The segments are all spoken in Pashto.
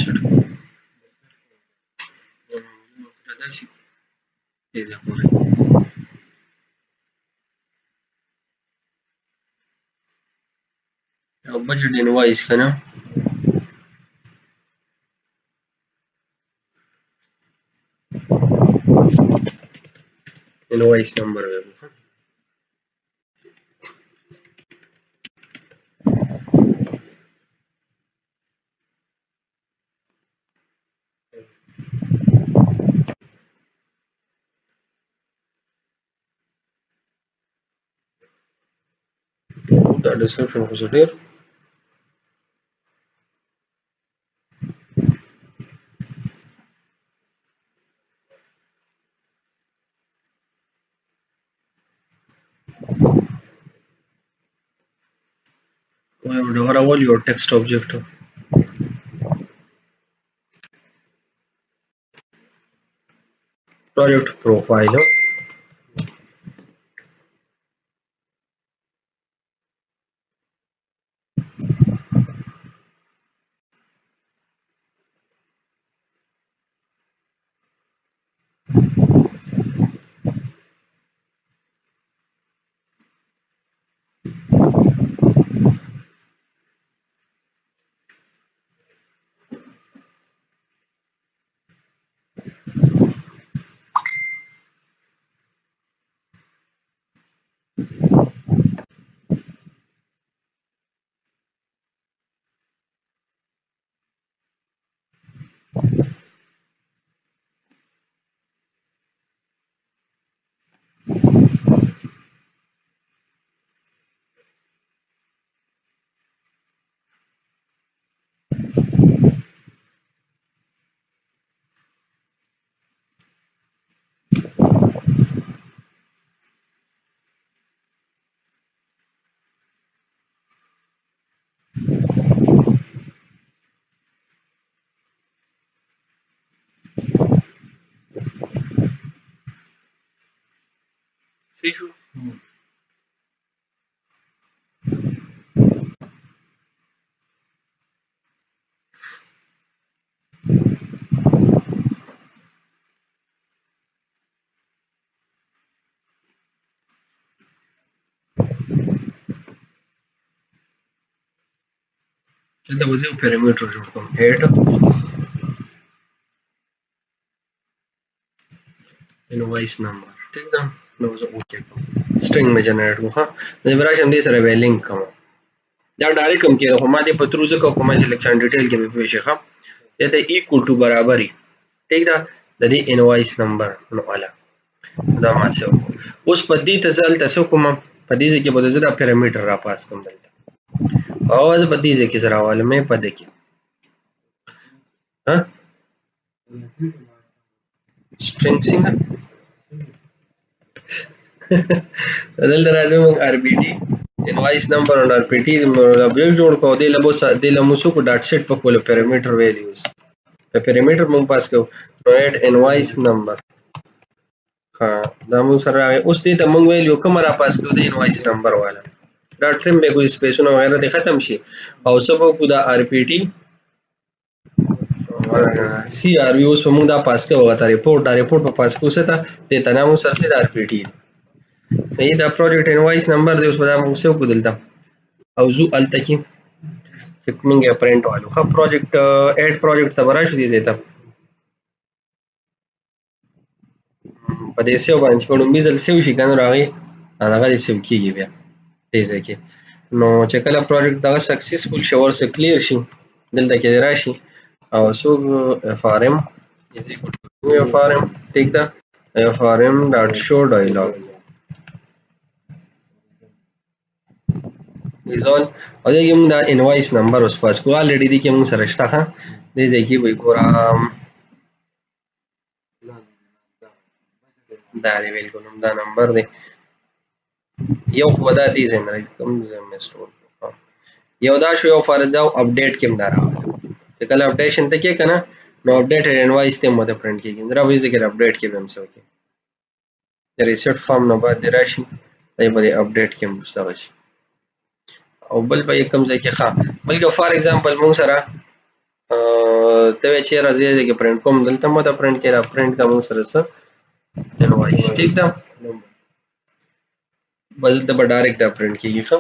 شټ دا شي دې پورې او بجټ انوایس کنه انوایس نمبر وګورئ دا ډسکرپشن خو ډیر whatever all your text object project profile صحیح شو دلته به زه یو پیرامیټر جوړ کوم هیډ انوایس نمبر ٹھیک ده نو زه اوکې کوم سټرینګ مې جنریټ کوم ها زه به راشم دې سره به لینک کوم دا ډایرکټ کوم کې خو ما دې په تروزه کوم سلیکشن ډیټیل کې به پوه شي ها دته ایکوال ټو برابرۍ ٹھیک ده د دې انوایس نمبر نو اعلی دا ما څه اوس په دې ته ځل تاسو کوم په دې کې به زه دا پیرامیټر را پاس کوم دلته او زه په دې کې سره حواله مې په دې کې ها string څنګه دلته راځو موږ RBT invoice number او RBT object جوړ کوو د لموسو کو ډاټ سیټ په کوله پیرامیټر ویلیوز په پیرامیټر موږ پاس کوو add invoice number ها دا موږ سره اوس دې ته موږ ویلیو کوم را پاس کوو د invoice number والا دا ټریم به کوئی سپیسونه وغیرہ دې ختم شي او سبو کو دا RBT CRV اوس موږ دا پاس کوو غته ریپورت په پاس کوو څه ته د تنامو سره سره RPT صحیح دا پروجیکټ انوایس نمبر دی اوس په دا موږ څه وکړل او زو الته کې فکمنګ پرینټ والو خو پروجیکټ اډ پروجیکټ ته ورشي دي زیاته په دې سیو باندې په نوم بيزل سیو شي کنه راغی هغه دې سیو کیږي بیا تیزه کې نو چې کله پروجیکټ دا سکسسفل شي ورسه کلیر شي دلته کې راشي او سو FRM is equal to FRM take the FRM dot show dialog is all او دا یم دا انوایس نمبر اوس پاس کو الریډي دي کې موږ سره شته ها دې ځای کې وای ګورم دا دی ویل کوم دا نمبر دی یو خو دا دي زنه کوم زمه سٹور یو دا شو یو فرض او اپډیټ کې مدار چې کله اپډیشن ته کې کنه نو اپډیټ انوایس ته مده پرنٹ کېږي دا وایي چې اپډیټ کې به هم څه وکړي د ریسیټ فارم نه بعد راشي دا به اپډیټ کې مستغل شي او بل به کوم ځای کې ښه بلکې فار ایگزامپل موږ سره ته چې راځي چې پرنٹ کوم دلته مو ته پرنٹ کې را پرنٹ کوم سره سره انوایس ٹھیک ده بدلته به ډایرکټ دا پرنٹ کیږي ښه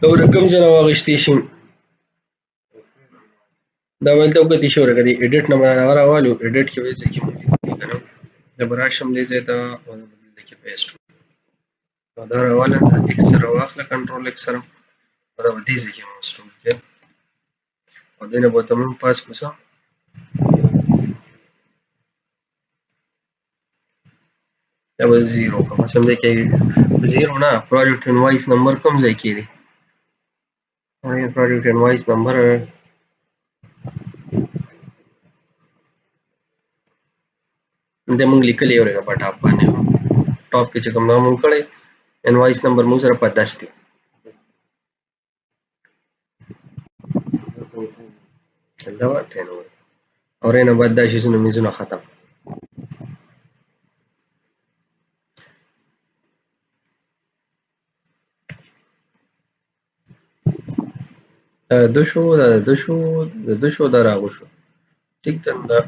او رقم ځنه واغشتي شي دا ولته وکړي شو راګدي ایډیټ نه راوالو ایډیټ کې وایي چې مو کنه د براشم دې زه ته بدل کې پیسټ دا راواله ایکس سره واخله کنټرول ایکس سره دا دې ځکه مو ستو کې او دنه به تمام پاس کوسه دا به 0 کوم سم دې کې 0 نه پروجیکټ انوایس نمبر کوم ځای کې دی پروجیکټ انوایس نمبر د مونږ لیکلی یو په ټاپ باندې ټاپ کې چې کوم نام مونږ کړی انوایس نمبر مونږ سره په 10 دی دا ورته نو اور نه بعد دا شي نو میزونه ختم د شو دا راغو شو ټیک ده دا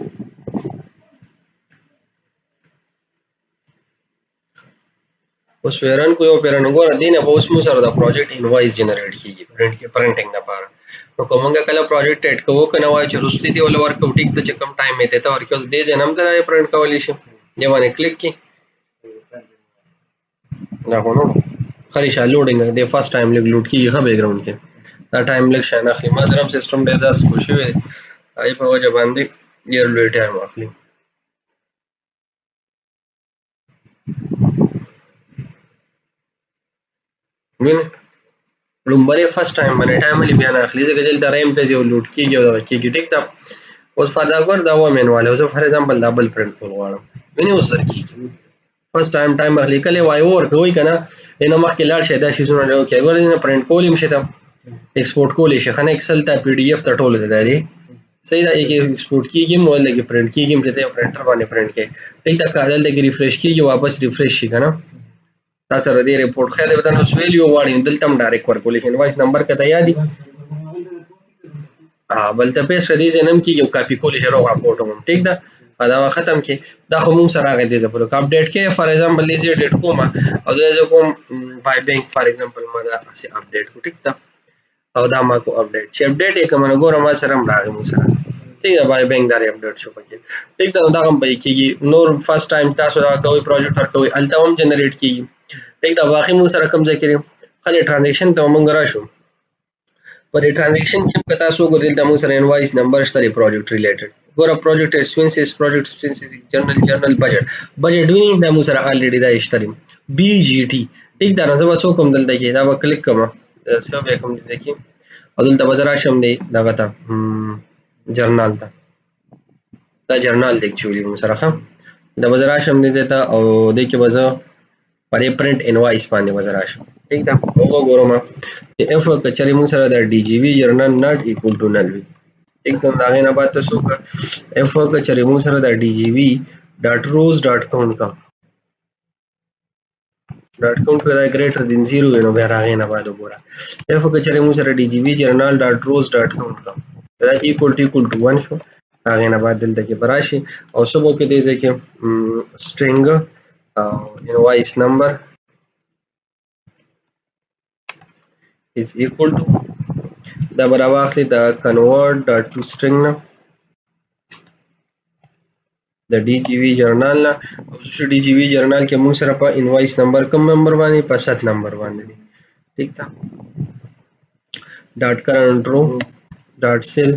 اوس ویران کو یو پیران وګوره دینه به اوس مو سره دا پروجیکټ انوایس جنریټ کیږي پرنټینګ لپاره نو کومه کله پروجیکټ اډ کوو کنه وای چې رستي دی ول ورکو ټیک ته چې کم ټایم میته تا ورکوس دې جنم درای پرنٹ کولی شي دی باندې کلیک کی دا غوڼو خري شا لوډینګ دی فرست ټایم لیک لوډ کیږي ها بیک گراوند کې دا ټایم لیک شان اخلي ما سره سیستم ډیر ځس خوشي وي آی په وجه باندې ډیر لوی ټایم اخلي ویني لومبره فرست ټایم باندې ټایم لې بیا نه اخلي ځکه دلته رایم ته یو لوډ کیږي او دا کیږي ټیک ده اوس فداګور دا و مینواله اوس فار ایگزامپل ډبل پرنٹ کول غواړم ویني اوس سر کیږي فرست ټایم اخلي کله وای اور کوي کنه اینه مخکې لاړ شي دا شي زونه له کې ګورې نه پرنٹ کولم شي ته ایکسپورټ کولې شي خنه ایکسل ته پی ډی اف ته ټول دی صحیح دا یک ایکسپورټ کیږي مو لګي پرنٹ کیږي چې ته پرنټر باندې پرنٹ کې ټیک دا کاغذ لګي ریفریش کیږي واپس ریفریش شي کنه تاسو سره دې ریپورت خاله وته نو ویلیو واړی دلته هم ډایرکټ ورکول شي انوایس نمبر کته یادي بلته پیس دې زنم کیږي کاپی کول هیرو راپورټ هم ټیک دا دا ختم کی دا خو مون سره غږ دې زپلو اپډیټ کې فار ایگزامپل دې ډیټ کوم او دې کوم بای بانک فار ایگزامپل ما دا سي اپډیټ کو ټیک دا او دا ما کو اپډیټ چې اپډیټ یې کوم نو ګورم ما سره هم راغی مون سره ٹھیک ہے بای بینک دار اپډیټ شو پکې ٹھیک ده دا هم پې کېږي نور فرست ټایم تاسو دا کوئی پروجیکټ ورکوي الته هم جنریټ کېږي ٹھیک ده باقي مو سره کوم ځای کې خالي ټرانزیکشن ته مونږ راشو پر ټرانزیکشن کې کتا سو ګورل د مو سره انوایس نمبر شته پروجیکټ ریلیټډ ګور پروجیکټ ایکسپنسز جنرال بجټ ویني د مو سره الریډي دا اشتري بي جی ټي ټیک ده نو زه کوم دلته کې دا کلیک کوم سب کوم دي کې او دلته بازار شم دی دا غته جرنال ته دا جرنال دی چولی مو سره خام دا بازار شم دی زه ته او د کې بازار پرې پرنٹ انوایس باندې بازار شم ٹھیک ده او ګورم اف کچری مو سره د ډي جی وی جرنال ناٹ ایکوال ټو نل وی ٹھیک ده دا نه بعد تاسو کا اف کچری مو سره د ډي جی وی ډاټ روز ډاټ کاونټ کا ډاټ کاونټ دا ګریټر دین 0 نو بیا راغی نه بعد وګوره اف کچری مو سره ډي جی وی جرنال ډاټ روز ډاټ کاونټ کا دا ایکوال ټو 1 شو هغه نه بعد دلته کې براشي او سبو کې دې ځکه سټرینګ انوایس نمبر is equal to دا برابر اخلي دا convert to string نه د ډي جی وی جرنال نه او چې ډي جی وی جرنال کې موږ سره په انوایس نمبر کوم نمبر باندې په 7 نمبر باندې ٹھیک تا ډاټ کرنٹ رو ډاټ سیل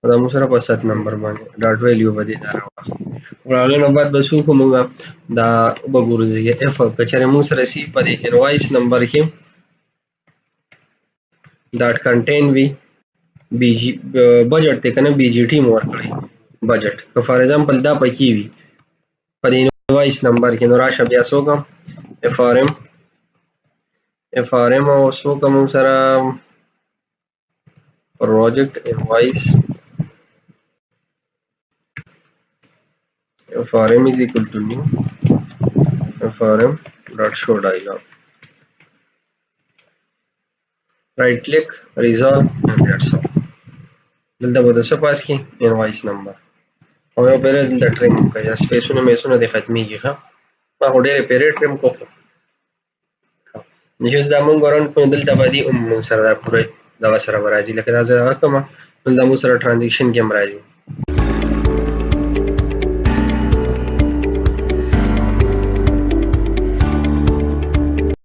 دا موږ سره په 7 نمبر باندې ډاټ ویلیو باندې دا راوخه ورغله نو بعد بس کومه دا وګورځي اف کچره موږ سره سی په انوایس نمبر کې ډاټ کنټین وی بی جی بجټ ته کنه بی جی ټی مور کړی بجټ که فار ایگزامپل دا پکې وي په انوایس نمبر کې نو راشه بیا سوګم اف ار ام او سوګم سره پروجیکټ انوایس اف ار ام از equal to new اف ار ام dot show dialog right click resolve and that's all دلته به د څه پاس کی انوایس نمبر او یو پیریډ دلته ټریم کوي یا سپیسونه میسونه د ختمیږي ښه ما خو ډېرې پیریډ ټریم کو چې دا مونږ رن کړو دلته باندې مونږ سره دا پوره دغه سره به راځي لکه دا زه هغه کومه دلته مونږ سره ټرانزیکشن کې هم راځي